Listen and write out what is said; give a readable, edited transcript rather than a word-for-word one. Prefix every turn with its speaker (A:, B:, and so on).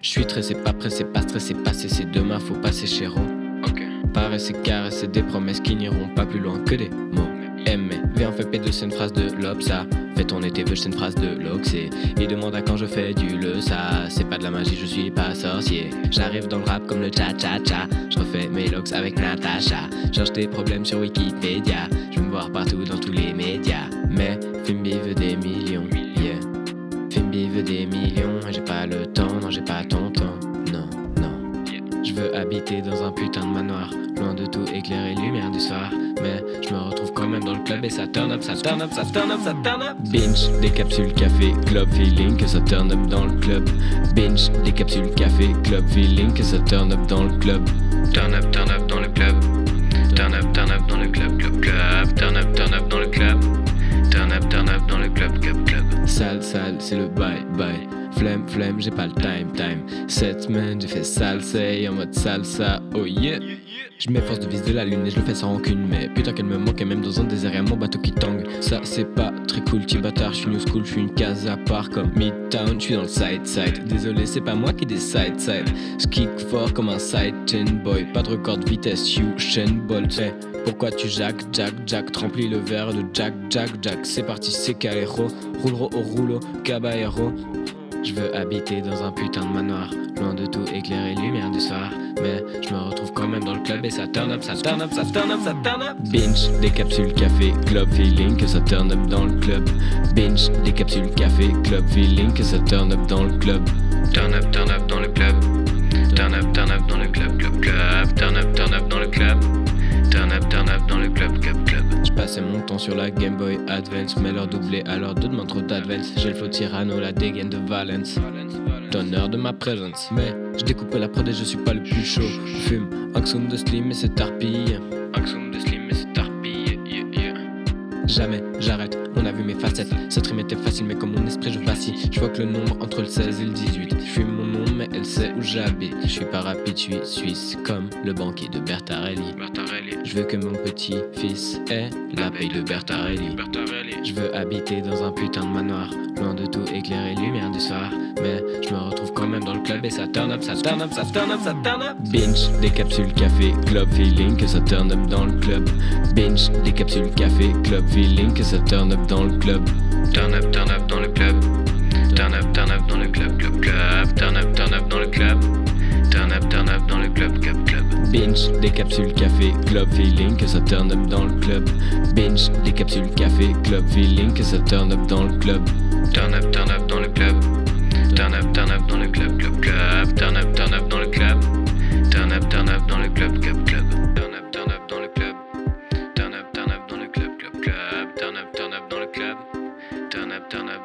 A: Je suis stressé, pas pressé, pas stressé, passé, c'est demain, faut passer chez Ro. Paresser, caresser des promesses qui n'iront pas plus loin que des mots. Aimer, viens, fais péter, c'est une phrase de l'Obsa. Fais tourner tes vœux, c'est une phrase de l'Oxé. Il demande à quand je fais du le ça. C'est pas de la magie, je suis pas sorcier. J'arrive dans le rap comme le cha-cha-cha. Je refais mes locks avec Natacha. Cherche tes problèmes sur Wikipédia. Je veux me voir partout dans tous les médias. Mais Fimbi veut des millions, yeah. Fimbi veut des millions, j'ai pas le temps, non j'ai pas ton temps, non, non. Je veux habiter dans un putain de manoir, loin de tout éclair et lumière du soir. Mais je me retrouve quand même dans le club et ça turn up, ça turn up, ça turn up, ça turn up. Binge, des capsules café, club feeling que ça turn up dans le club. Binge, des capsules café, club feeling que ça turn up dans le club. Turn up dans le club. Turn up dans le club, club, club. Turn up dans le club. Turn up dans le club, club, club. Sale, c'est le bye, bye. Flemme, j'ai pas le time. Cette semaine, j'ai fait salsa en mode salsa, oh yeah. Je m'efforce de viser la lune et je le fais sans rancune. Mais putain qu'elle me manque et même dans un désert y'a mon bateau qui tangue. Ça c'est pas très cool, petit bâtard, j'suis new school, j'suis une case à part comme Midtown, j'suis dans le side. Désolé c'est pas moi qui décide. Skick fort comme un side chain boy. Pas de record de vitesse, you Shane Bolt. Hey, pourquoi tu jack, remplis le verre de jack. C'est parti, c'est calero. Rouleau au rouleau, caballero. Je veux habiter dans un putain de manoir, loin de tout éclair et lumière du soir. Mais je me retrouve quand même dans le club et ça turn up, ça turn up, ça turn up, ça turn up. Binge, des capsules café, club feeling que ça turn up dans le club. Binge, des capsules café, club feeling que ça turn up dans le club. Turn up dans le club. Turn up dans le club, club, club. Turn up dans le club. Turn up dans le club, club, club. Je passais mon temps sur la Game Boy Advance, mais leur doublé alors deux demande trop d'advance. J'ai le flow Tyranno, la dégaine de Valence. D'honneur de ma présence, mais je découpe la prod et je suis pas le plus chaud. Fume un xum de slim et c'est tarpille. Jamais j'arrête, on a vu mes facettes. Cette rime était facile mais comme mon esprit je vacille. Je vois que le nombre entre le 16 et le 18. Je fume mon nom mais elle sait où j'habite. Je suis pas rapide, je suis suisse comme le banquier de Bertarelli. Je veux que mon petit fils ait la paye de Bertarelli. Je veux habiter dans un putain de manoir, loin de tout éclair et lumière du soir. Mais je me retrouve quand même dans le club et ça turn up, ça turn up, ça turn up, ça turn up. Binge, des capsules café, club feeling que ça turn up dans le club. Binge, des capsules café, club feeling que ça turn up dans le club. Turn up dans le club. Turn up dans le club, club, club. Turn up dans le club. Turn up dans le club, club, club. Binge, des capsules café, club feeling que ça turn up dans le club. Binge, des capsules café, club feeling que ça turn up dans le club. Turn up dans le club. Turn up dans le club, club, club. Turn up dans le club. Turn up dans le club, club, club. Turn up dans le club. Turn up dans le club, club, club. Turn up dans le club. Turn up